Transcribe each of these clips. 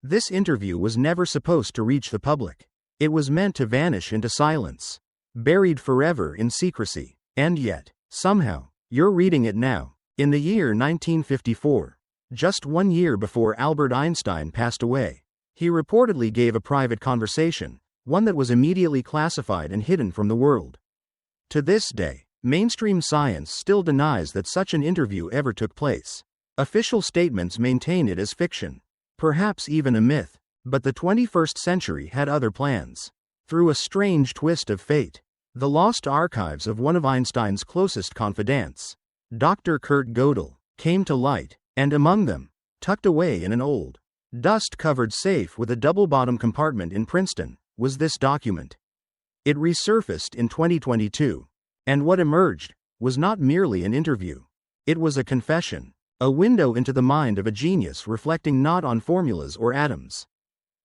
This interview was never supposed to reach the public. It was meant to vanish into silence, buried forever in secrecy. And yet, somehow, you're reading it now, in the year 1954, just 1 year before Albert Einstein passed away. He reportedly gave a private conversation, one that was immediately classified and hidden from the world. To this day, mainstream science still denies that such an interview ever took place. Official statements maintain it as fiction, perhaps even a myth, but the 21st century had other plans. Through a strange twist of fate, the lost archives of one of Einstein's closest confidants, Dr. Kurt Gödel, came to light, and among them, tucked away in an old, dust-covered safe with a double-bottom compartment in Princeton, was this document. It resurfaced in 2022, and what emerged was not merely an interview. It was a confession, a window into the mind of a genius reflecting not on formulas or atoms,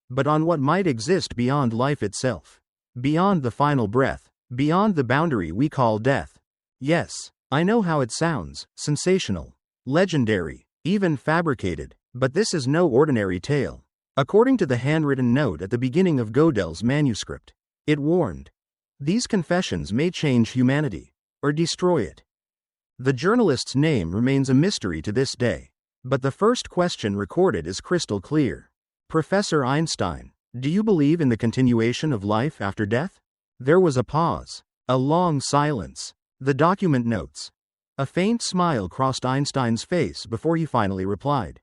but on what might exist beyond life itself, beyond the final breath, beyond the boundary we call death. Yes, I know how it sounds, sensational, legendary, even fabricated, but this is no ordinary tale. According to the handwritten note at the beginning of Gödel's manuscript, it warned, these confessions may change humanity, or destroy it. The journalist's name remains a mystery to this day, but the first question recorded is crystal clear. Professor Einstein, do you believe in the continuation of life after death? There was a pause, a long silence. The document notes. A faint smile crossed Einstein's face before he finally replied.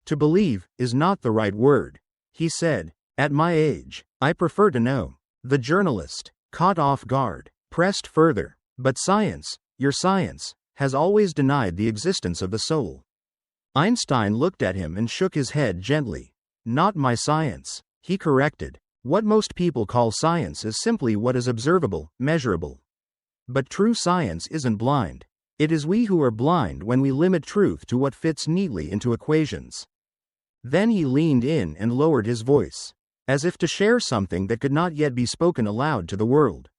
To believe is not the right word, he said. At my age, I prefer to know. The journalist, caught off guard, pressed further. But science, your science, has always denied the existence of the soul. Einstein looked at him and shook his head gently. Not my science, he corrected. What most people call science is simply what is observable, measurable. But true science isn't blind. It is we who are blind when we limit truth to what fits neatly into equations. Then he leaned in and lowered his voice, as if to share something that could not yet be spoken aloud to the world.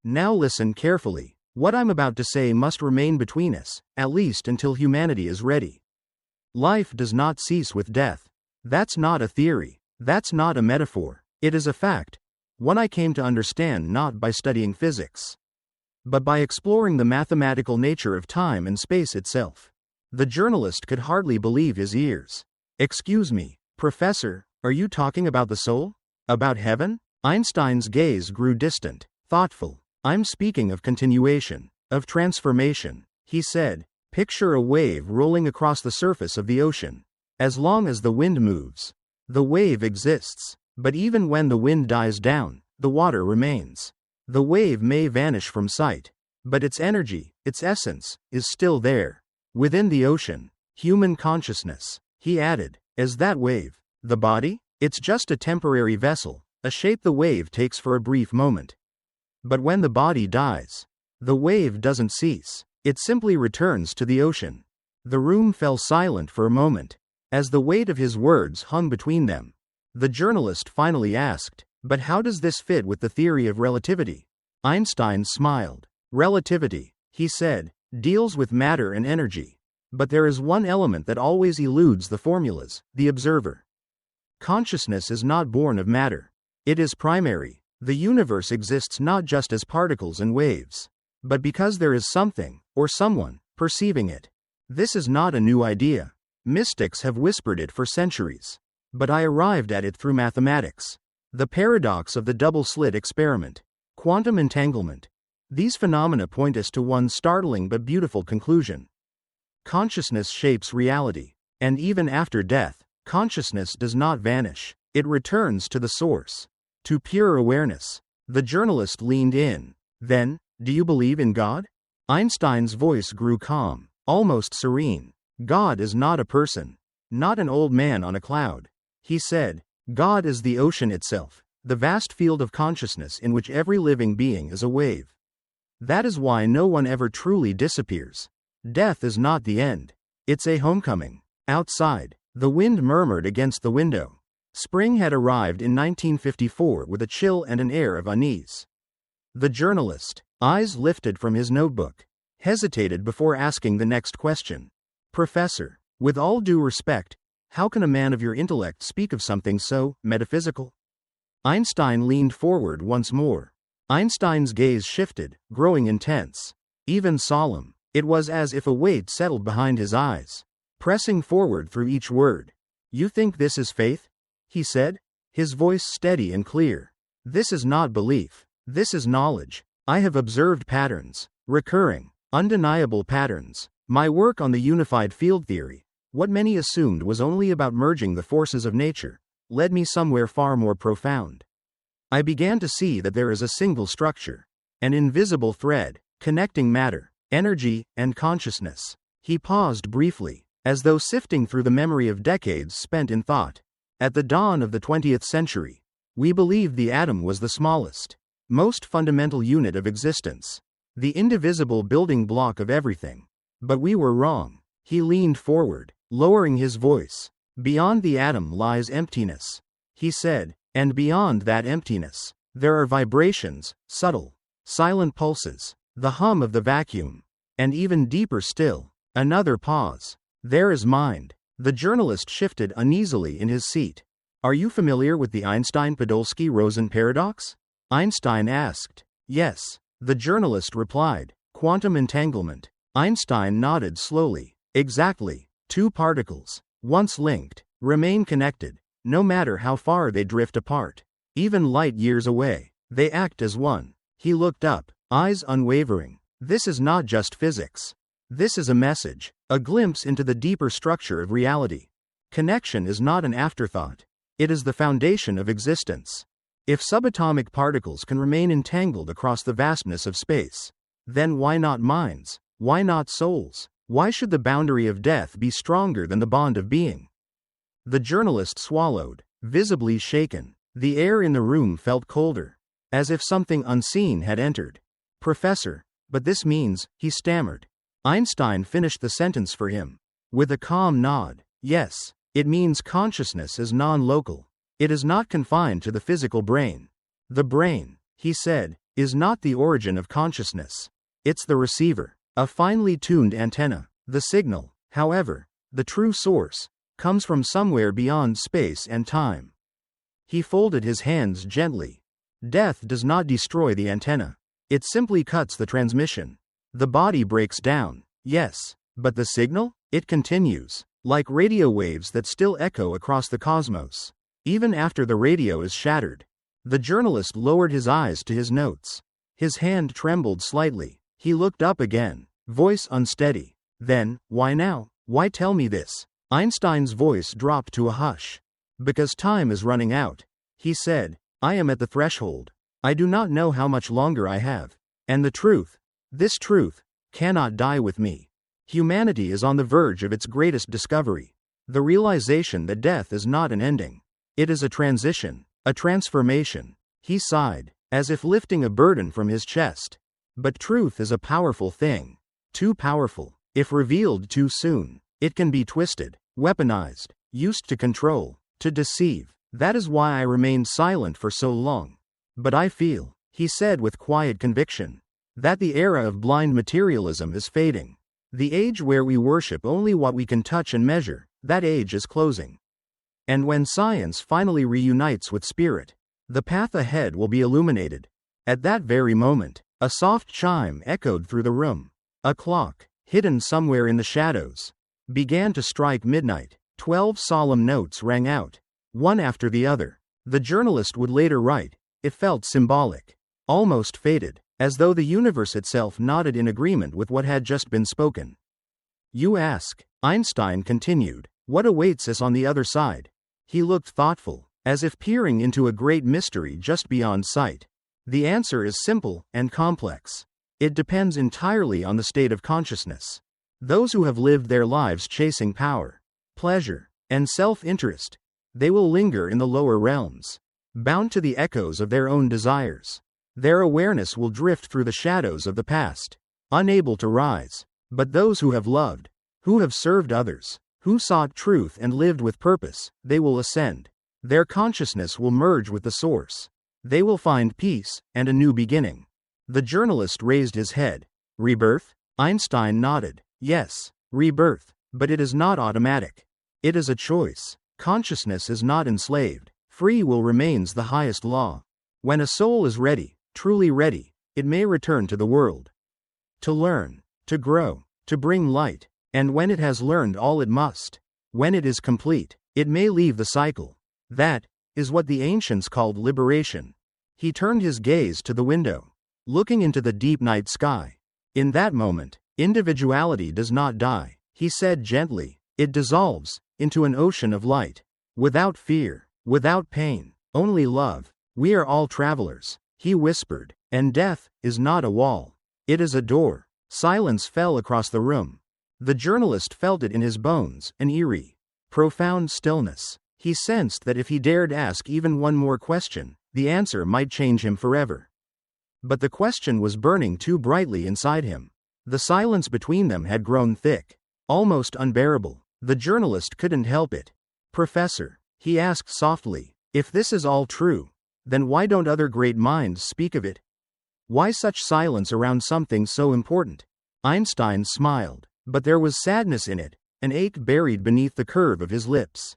Now listen carefully. What I'm about to say must remain between us, at least until humanity is ready. Life does not cease with death. That's not a theory. That's not a metaphor. It is a fact. One I came to understand not by studying physics, but by exploring the mathematical nature of time and space itself. The journalist could hardly believe his ears. Excuse me, Professor, are you talking about the soul? About heaven? Einstein's gaze grew distant, thoughtful. I'm speaking of continuation, of transformation, he said. Picture a wave rolling across the surface of the ocean. As long as the wind moves, the wave exists. But even when the wind dies down, the water remains. The wave may vanish from sight, but its energy, its essence, is still there. Within the ocean, human consciousness, he added, is that wave. The body? It's just a temporary vessel, a shape the wave takes for a brief moment. But when the body dies, the wave doesn't cease. It simply returns to the ocean. The room fell silent for a moment, as the weight of his words hung between them. The journalist finally asked, but how does this fit with the theory of relativity? Einstein smiled. Relativity, he said, deals with matter and energy. But there is one element that always eludes the formulas, the observer. Consciousness is not born of matter. It is primary. The universe exists not just as particles and waves, but because there is something, or someone, perceiving it. This is not a new idea. Mystics have whispered it for centuries. But I arrived at it through mathematics. The paradox of the double-slit experiment. Quantum entanglement. These phenomena point us to one startling but beautiful conclusion. Consciousness shapes reality. And even after death, consciousness does not vanish. It returns to the source. To pure awareness. The journalist leaned in. Then, do you believe in God? Einstein's voice grew calm, almost serene. God is not a person. Not an old man on a cloud. He said, God is the ocean itself, the vast field of consciousness in which every living being is a wave. That is why no one ever truly disappears. Death is not the end. It's a homecoming. Outside, the wind murmured against the window. Spring had arrived in 1954 with a chill and an air of unease. The journalist, eyes lifted from his notebook, hesitated before asking the next question. Professor, with all due respect, How can a man of your intellect speak of something so metaphysical? Einstein leaned forward once more. Einstein's gaze shifted, growing intense, even solemn. It was as if a weight settled behind his eyes, pressing forward through each word. You think this is faith? He said, his voice steady and clear. This is not belief. This is knowledge. I have observed patterns, recurring, undeniable patterns. My work on the unified field theory, what many assumed was only about merging the forces of nature, led me somewhere far more profound. I began to see that there is a single structure, an invisible thread, connecting matter, energy, and consciousness. He paused briefly, as though sifting through the memory of decades spent in thought. At the dawn of the 20th century, we believed the atom was the smallest, most fundamental unit of existence, the indivisible building block of everything. But we were wrong. He leaned forward, lowering his voice. Beyond the atom lies emptiness, he said, and beyond that emptiness, there are vibrations, subtle, silent pulses, the hum of the vacuum, and even deeper still, another pause. There is mind. The journalist shifted uneasily in his seat. Are you familiar with the Einstein-Podolsky-Rosen paradox? Einstein asked. Yes, the journalist replied. Quantum entanglement. Einstein nodded slowly. Exactly. Two particles, once linked, remain connected, no matter how far they drift apart. Even light years away, they act as one. He looked up, eyes unwavering. This is not just physics. This is a message, a glimpse into the deeper structure of reality. Connection is not an afterthought. It is the foundation of existence. If subatomic particles can remain entangled across the vastness of space, then why not minds? Why not souls? Why should the boundary of death be stronger than the bond of being? The journalist swallowed, visibly shaken. The air in the room felt colder, as if something unseen had entered. Professor, but this means, he stammered. Einstein finished the sentence for him, with a calm nod. Yes, it means consciousness is non-local. It is not confined to the physical brain. The brain, he said, is not the origin of consciousness. It's the receiver, a finely tuned antenna. The signal, however, the true source, comes from somewhere beyond space and time. He folded his hands gently. Death does not destroy the antenna. It simply cuts the transmission. The body breaks down, yes, but the signal? It continues, like radio waves that still echo across the cosmos, even after the radio is shattered. The journalist lowered his eyes to his notes. His hand trembled slightly. He looked up again, voice unsteady. Then, why now? Why tell me this? Einstein's voice dropped to a hush. Because time is running out, he said. I am at the threshold. I do not know how much longer I have. And the truth, this truth, cannot die with me. Humanity is on the verge of its greatest discovery. The realization that death is not an ending. It is a transition, a transformation. He sighed, as if lifting a burden from his chest. But truth is a powerful thing. Too powerful. If revealed too soon, it can be twisted, weaponized, used to control, to deceive. That is why I remained silent for so long. But I feel, he said with quiet conviction, that the era of blind materialism is fading. The age where we worship only what we can touch and measure, that age is closing. And when science finally reunites with spirit, the path ahead will be illuminated. At that very moment, a soft chime echoed through the room. A clock, hidden somewhere in the shadows, began to strike midnight. 12 solemn notes rang out, one after the other. The journalist would later write, it felt symbolic, almost fated, as though the universe itself nodded in agreement with what had just been spoken. You ask, Einstein continued, what awaits us on the other side? He looked thoughtful, as if peering into a great mystery just beyond sight. The answer is simple and complex. It depends entirely on the state of consciousness. Those who have lived their lives chasing power, pleasure, and self-interest, they will linger in the lower realms, bound to the echoes of their own desires. Their awareness will drift through the shadows of the past, unable to rise. But those who have loved, who have served others, who sought truth and lived with purpose, they will ascend. Their consciousness will merge with the source. They will find peace and a new beginning. The journalist raised his head. Rebirth? Einstein nodded. Yes, rebirth. But it is not automatic. It is a choice. Consciousness is not enslaved. Free will remains the highest law. When a soul is ready, truly ready, it may return to the world. To learn, to grow, to bring light, and when it has learned all it must, when it is complete, it may leave the cycle. That is what the ancients called liberation. He turned his gaze to the window, looking into the deep night sky. In that moment, individuality does not die, he said gently. It dissolves into an ocean of light. Without fear, without pain, only love. We are all travelers, he whispered, and death is not a wall. It is a door. Silence fell across the room. The journalist felt it in his bones, an eerie, profound stillness. He sensed that if he dared ask even one more question, the answer might change him forever. But the question was burning too brightly inside him. The silence between them had grown thick, almost unbearable. The journalist couldn't help it. Professor, he asked softly, if this is all true, then why don't other great minds speak of it? Why such silence around something so important? Einstein smiled, but there was sadness in it, an ache buried beneath the curve of his lips.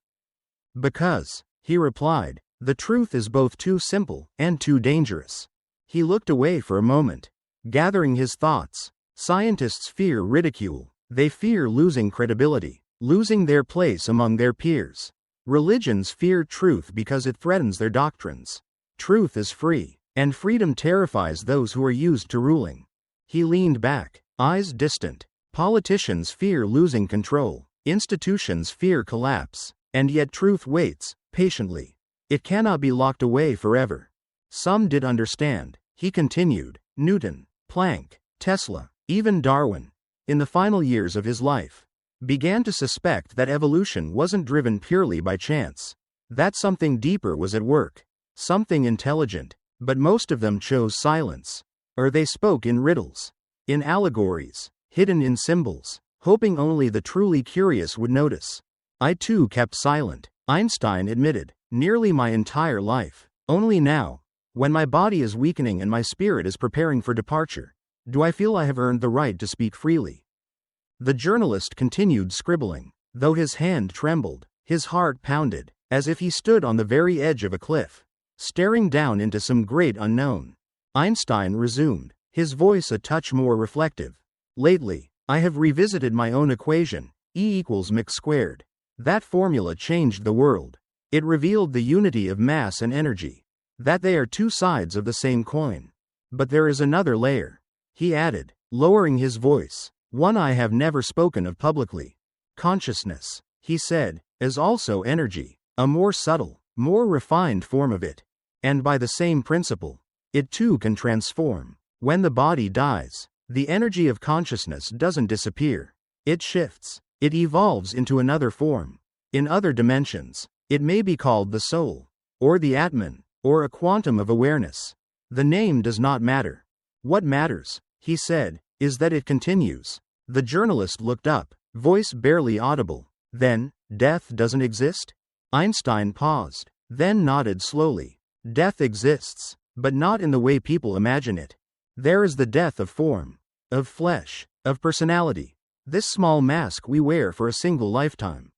Because, he replied, the truth is both too simple and too dangerous. He looked away for a moment, gathering his thoughts. Scientists fear ridicule. They fear losing credibility, losing their place among their peers. Religions fear truth because it threatens their doctrines. Truth is free, and freedom terrifies those who are used to ruling. He leaned back, eyes distant. Politicians fear losing control. Institutions fear collapse. And yet truth waits, patiently. It cannot be locked away forever. Some did understand, he continued. Newton, Planck, Tesla, even Darwin, in the final years of his life, began to suspect that evolution wasn't driven purely by chance. That something deeper was at work. Something intelligent. But most of them chose silence. Or they spoke in riddles, in allegories, hidden in symbols, hoping only the truly curious would notice. I too kept silent, Einstein admitted, nearly my entire life. Only now, when my body is weakening and my spirit is preparing for departure, do I feel I have earned the right to speak freely. The journalist continued scribbling. Though his hand trembled, his heart pounded, as if he stood on the very edge of a cliff, staring down into some great unknown. Einstein resumed, his voice a touch more reflective. Lately, I have revisited my own equation, E equals mc squared. That formula changed the world. It revealed the unity of mass and energy. That they are two sides of the same coin. But there is another layer, he added, lowering his voice. One I have never spoken of publicly. Consciousness, he said, is also energy, a more subtle, more refined form of it. And by the same principle, it too can transform. When the body dies, the energy of consciousness doesn't disappear. It shifts. It evolves into another form. In other dimensions, it may be called the soul, or the Atman, or a quantum of awareness. The name does not matter. What matters, he said, is that it continues. The journalist looked up, voice barely audible. Then, death doesn't exist? Einstein paused, then nodded slowly. Death exists, but not in the way people imagine it. There is the death of form, of flesh, of personality. This small mask we wear for a single lifetime.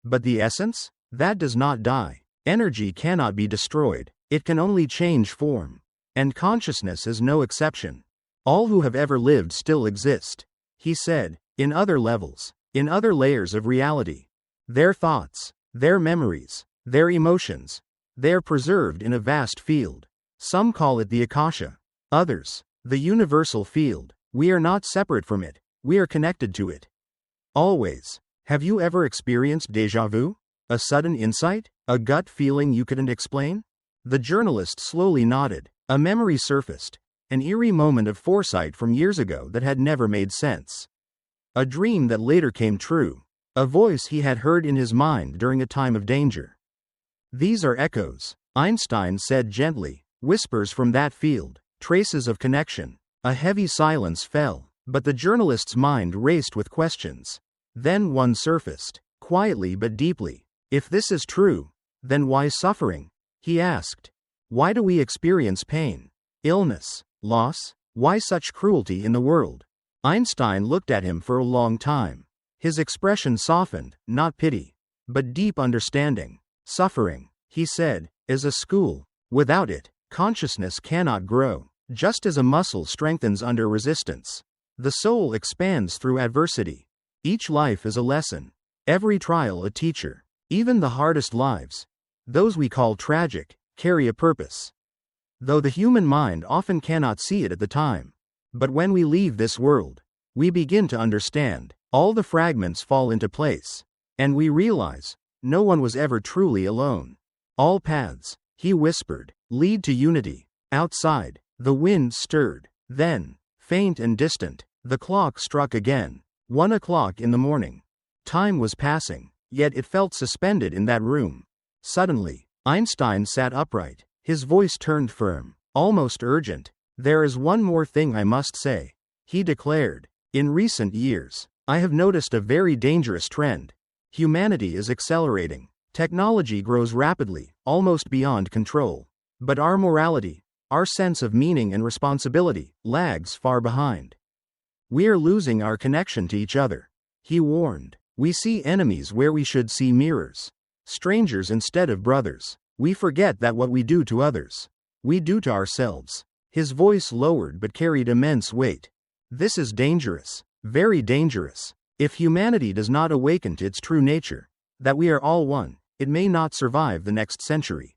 But the essence? That does not die. Energy cannot be destroyed. It can only change form. And consciousness is no exception. All who have ever lived still exist, he said, in other levels, in other layers of reality. Their thoughts, their memories, their emotions, they are preserved in a vast field. Some call it the Akasha. Others, the universal field. We are not separate from it. We are connected to it. Always. Have you ever experienced déjà vu? A sudden insight? A gut feeling you couldn't explain? The journalist slowly nodded. A memory surfaced. An eerie moment of foresight from years ago that had never made sense. A dream that later came true. A voice he had heard in his mind during a time of danger. These are echoes, Einstein said gently. Whispers from that field. Traces of connection. A heavy silence fell. But the journalist's mind raced with questions. Then one surfaced, quietly but deeply. If this is true, then why suffering? He asked. Why do we experience pain, illness, loss? Why such cruelty in the world? Einstein looked at him for a long time. His expression softened, not pity, but deep understanding. Suffering, he said, is a school. Without it, consciousness cannot grow. Just as a muscle strengthens under resistance, the soul expands through adversity. Each life is a lesson, every trial a teacher. Even the hardest lives, those we call tragic, carry a purpose. Though the human mind often cannot see it at the time. But when we leave this world, we begin to understand. All the fragments fall into place, and we realize no one was ever truly alone. All paths, he whispered, lead to unity. Outside, the wind stirred. Then, faint and distant, the clock struck again. 1 o'clock in the morning. Time was passing, yet it felt suspended in that room. Suddenly, Einstein sat upright. His voice turned firm, almost urgent. There is one more thing I must say, he declared. In recent years, I have noticed a very dangerous trend. Humanity is accelerating. Technology grows rapidly, almost beyond control. But our morality, our sense of meaning and responsibility, lags far behind. We are losing our connection to each other, he warned. We see enemies where we should see mirrors, strangers instead of brothers. We forget that what we do to others, we do to ourselves. His voice lowered but carried immense weight. This is dangerous, very dangerous. If humanity does not awaken to its true nature, that we are all one, it may not survive the next century.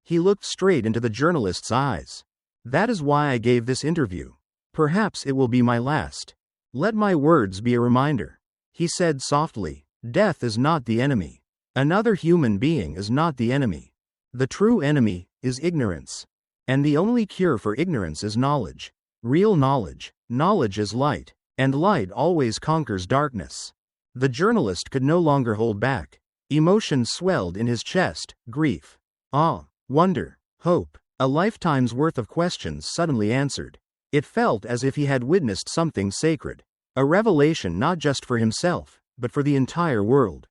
He looked straight into the journalist's eyes. That is why I gave this interview. Perhaps it will be my last. Let my words be a reminder. He said softly, death is not the enemy. Another human being is not the enemy. The true enemy is ignorance. And the only cure for ignorance is knowledge. Real knowledge. Knowledge is light, and light always conquers darkness. The journalist could no longer hold back. Emotion swelled in his chest, grief, awe, wonder, hope. A lifetime's worth of questions suddenly answered. It felt as if he had witnessed something sacred. A revelation not just for himself, but for the entire world.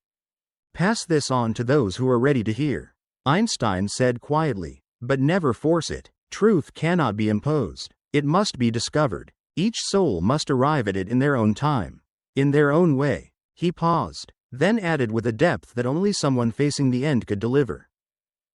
Pass this on to those who are ready to hear, Einstein said quietly, but never force it. Truth cannot be imposed. It must be discovered. Each soul must arrive at it in their own time, in their own way. He paused, then added with a depth that only someone facing the end could deliver.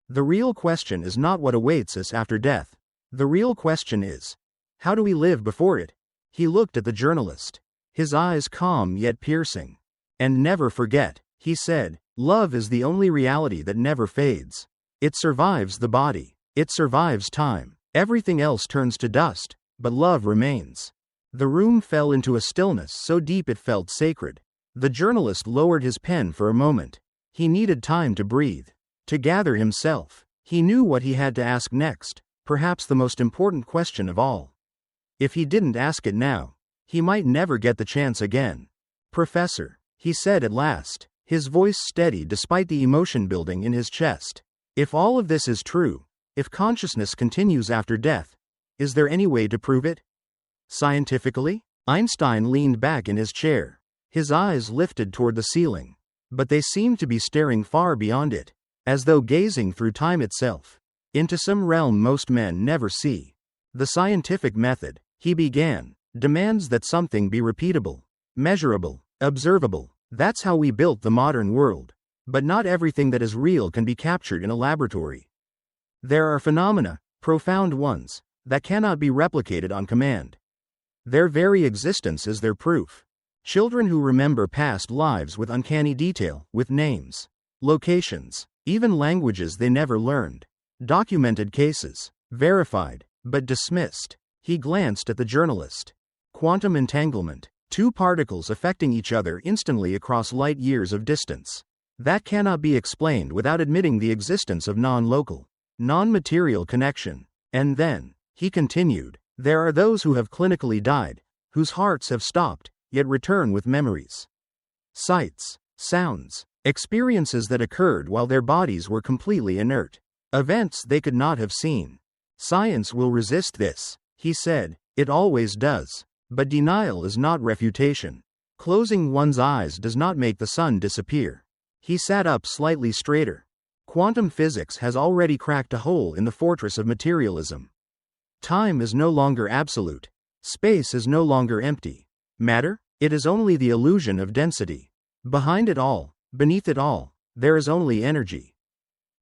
The real question is not what awaits us after death. The real question is, how do we live before it? He looked at the journalist, his eyes calm yet piercing. And never forget, he said, love is the only reality that never fades. It survives the body. It survives time. Everything else turns to dust, but love remains. The room fell into a stillness so deep it felt sacred. The journalist lowered his pen for a moment. He needed time to breathe, to gather himself. He knew what he had to ask next, perhaps the most important question of all. If he didn't ask it now, he might never get the chance again. Professor, he said at last, his voice steady despite the emotion building in his chest. If all of this is true, if consciousness continues after death, is there any way to prove it? Scientifically? Einstein leaned back in his chair. His eyes lifted toward the ceiling, but they seemed to be staring far beyond it, as though gazing through time itself, into some realm most men never see. The scientific method, he began, demands that something be repeatable, measurable, observable. That's how we built the modern world. But not everything that is real can be captured in a laboratory. There are phenomena, profound ones, that cannot be replicated on command. Their very existence is their proof. Children who remember past lives with uncanny detail, with names, locations, even languages they never learned. Documented cases, verified, but dismissed. He glanced at the journalist. Quantum entanglement, two particles affecting each other instantly across light years of distance. That cannot be explained without admitting the existence of non-local, non-material connection. And then, he continued, there are those who have clinically died, whose hearts have stopped, yet return with memories. Sights, sounds, experiences that occurred while their bodies were completely inert. Events they could not have seen. Science will resist this, he said, it always does. But denial is not refutation. Closing one's eyes does not make the sun disappear. He sat up slightly straighter. Quantum physics has already cracked a hole in the fortress of materialism. Time is no longer absolute. Space is no longer empty. Matter? It is only the illusion of density. Behind it all, beneath it all, There is only energy.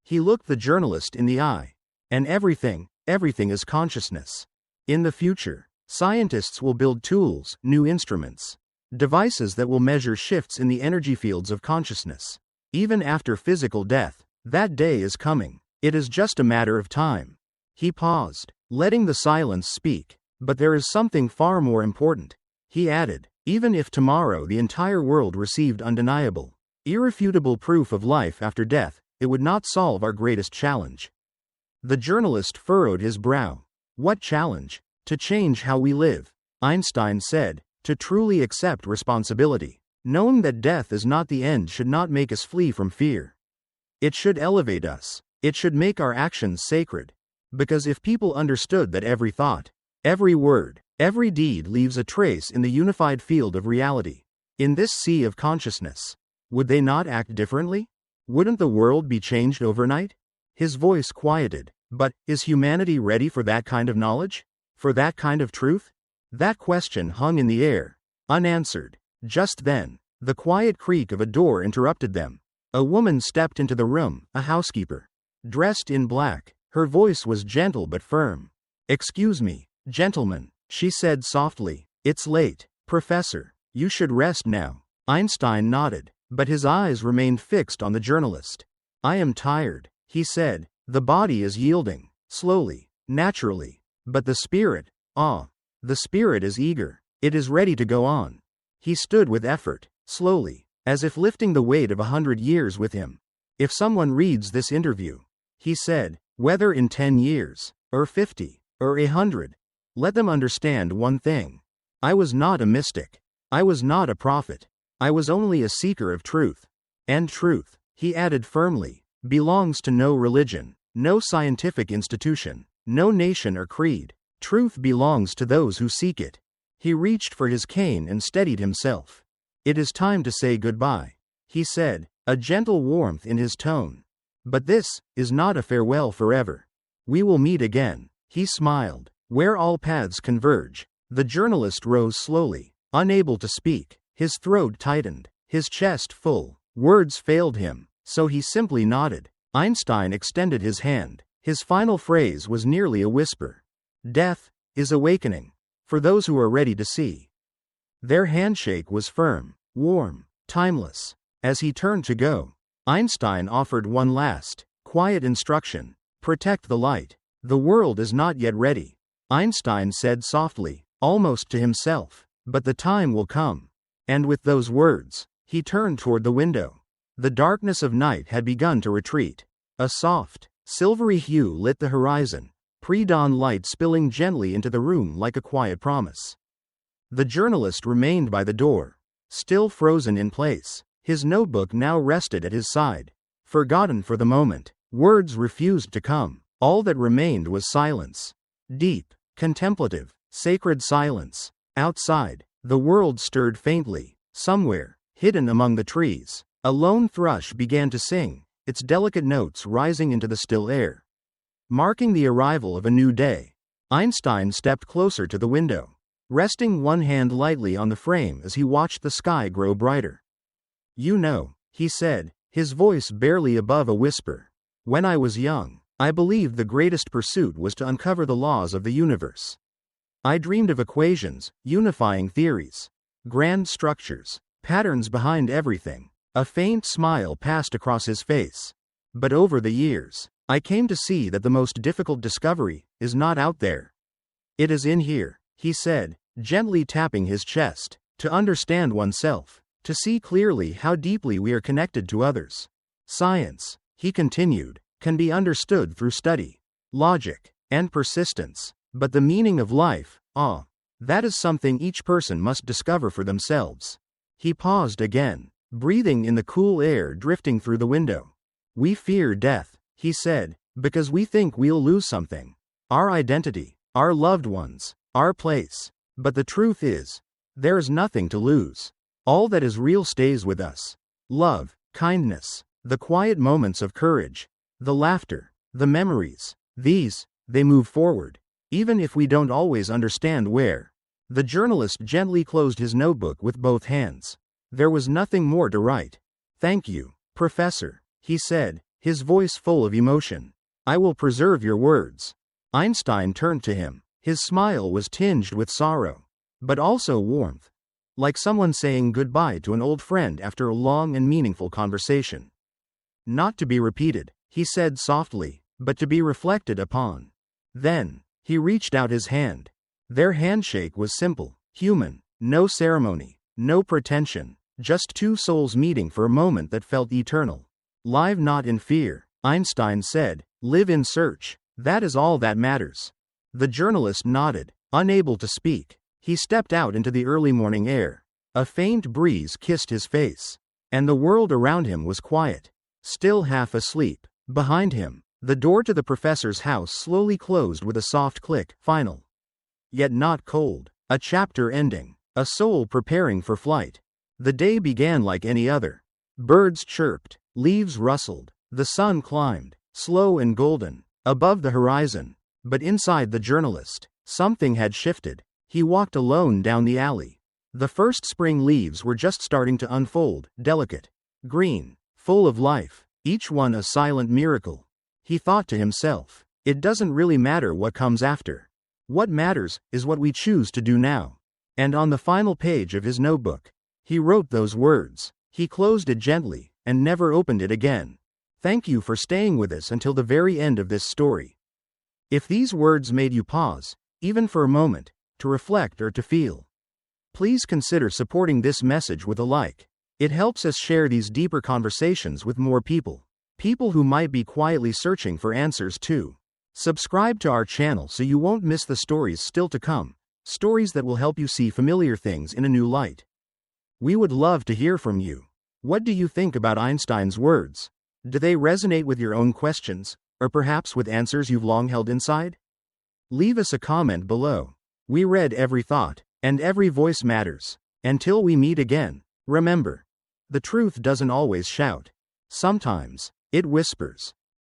He looked the journalist in the eye. And everything is consciousness. In the future, scientists will build tools, new instruments, devices that will measure shifts in the energy fields of consciousness. Even after physical death, that day is coming. It is just a matter of time. He paused, letting the silence speak. But there is something far more important. He added, even if tomorrow the entire world received undeniable, irrefutable proof of life after death, it would not solve our greatest challenge. The journalist furrowed his brow. What challenge? To change how we live, Einstein said, to truly accept responsibility. Knowing that death is not the end should not make us flee from fear. It should elevate us. It should make our actions sacred. Because if people understood that every thought, every word, every deed leaves a trace in the unified field of reality, in this sea of consciousness, would they not act differently? Wouldn't the world be changed overnight? His voice quieted. But, is humanity ready for that kind of knowledge? For that kind of truth? That question hung in the air, unanswered. Just then, the quiet creak of a door interrupted them. A woman stepped into the room, a housekeeper. Dressed in black, her voice was gentle but firm. Excuse me, gentlemen, she said softly. It's late, Professor. You should rest now. Einstein nodded, but his eyes remained fixed on the journalist. I am tired, he said. The body is yielding, slowly, naturally. But the spirit, the spirit is eager. It is ready to go on. He stood with effort, slowly, as if lifting the weight of 100 years with him. If someone reads this interview, he said, whether in 10 years, or 50, or 100, let them understand one thing. I was not a mystic. I was not a prophet. I was only a seeker of truth. And truth, he added firmly, belongs to no religion, no scientific institution, no nation or creed. Truth belongs to those who seek it. He reached for his cane and steadied himself. It is time to say goodbye, he said, a gentle warmth in his tone. But this is not a farewell forever. We will meet again. He smiled. Where all paths converge. The journalist rose slowly, unable to speak. His throat tightened, his chest full. Words failed him, so he simply nodded. Einstein extended his hand. His final phrase was nearly a whisper. Death is awakening. For those who are ready to see. Their handshake was firm, warm, timeless. As he turned to go, Einstein offered one last, quiet instruction. Protect the light. The world is not yet ready. Einstein said softly, almost to himself. But the time will come. And with those words, he turned toward the window. The darkness of night had begun to retreat. A soft, silvery hue lit the horizon, pre-dawn light spilling gently into the room like a quiet promise. The journalist remained by the door, still frozen in place. His notebook now rested at his side. Forgotten for the moment, words refused to come. All that remained was silence. Deep, contemplative, sacred silence. Outside, the world stirred faintly. Somewhere, hidden among the trees, a lone thrush began to sing, its delicate notes rising into the still air. Marking the arrival of a new day, Einstein stepped closer to the window, resting one hand lightly on the frame as he watched the sky grow brighter. You know, he said, his voice barely above a whisper. When I was young, I believed the greatest pursuit was to uncover the laws of the universe. I dreamed of equations, unifying theories, grand structures, patterns behind everything. A faint smile passed across his face. But over the years, I came to see that the most difficult discovery is not out there. It is in here, he said, gently tapping his chest. To understand oneself, to see clearly how deeply we are connected to others. Science, he continued, can be understood through study, logic, and persistence. But the meaning of life, that is something each person must discover for themselves. He paused again, breathing in the cool air drifting through the window. We fear death, he said, because we think we'll lose something. Our identity, our loved ones, our place. But the truth is, there is nothing to lose. All that is real stays with us. Love, kindness, the quiet moments of courage, the laughter, the memories. They move forward, even if we don't always understand where. The journalist gently closed his notebook with both hands. There was nothing more to write. Thank you, Professor, he said, his voice full of emotion, I will preserve your words. Einstein turned to him. His smile was tinged with sorrow, but also warmth, like someone saying goodbye to an old friend after a long and meaningful conversation. Not to be repeated, he said softly, but to be reflected upon. Then, he reached out his hand. Their handshake was simple, human, no ceremony, no pretension, just two souls meeting for a moment that felt eternal. Live not in fear, Einstein said, live in search, that is all that matters. The journalist nodded, unable to speak. He stepped out into the early morning air. A faint breeze kissed his face, and the world around him was quiet, still half asleep. Behind him, the door to the professor's house slowly closed with a soft click, final. Yet not cold. A chapter ending. A soul preparing for flight. The day began like any other. Birds chirped, leaves rustled, the sun climbed, slow and golden, above the horizon. But inside the journalist, something had shifted. He walked alone down the alley. The first spring leaves were just starting to unfold, delicate, green, full of life, each one a silent miracle. He thought to himself, it doesn't really matter what comes after. What matters is what we choose to do now. And on the final page of his notebook, he wrote those words. He closed it gently, and never opened it again. Thank you for staying with us until the very end of this story. If these words made you pause, even for a moment, to reflect or to feel, please consider supporting this message with a like. It helps us share these deeper conversations with more people. People who might be quietly searching for answers too. Subscribe to our channel so you won't miss the stories still to come. Stories that will help you see familiar things in a new light. We would love to hear from you. What do you think about Einstein's words? Do they resonate with your own questions, or perhaps with answers you've long held inside? Leave us a comment below. We read every thought, and every voice matters. Until we meet again, remember, the truth doesn't always shout. Sometimes, it whispers.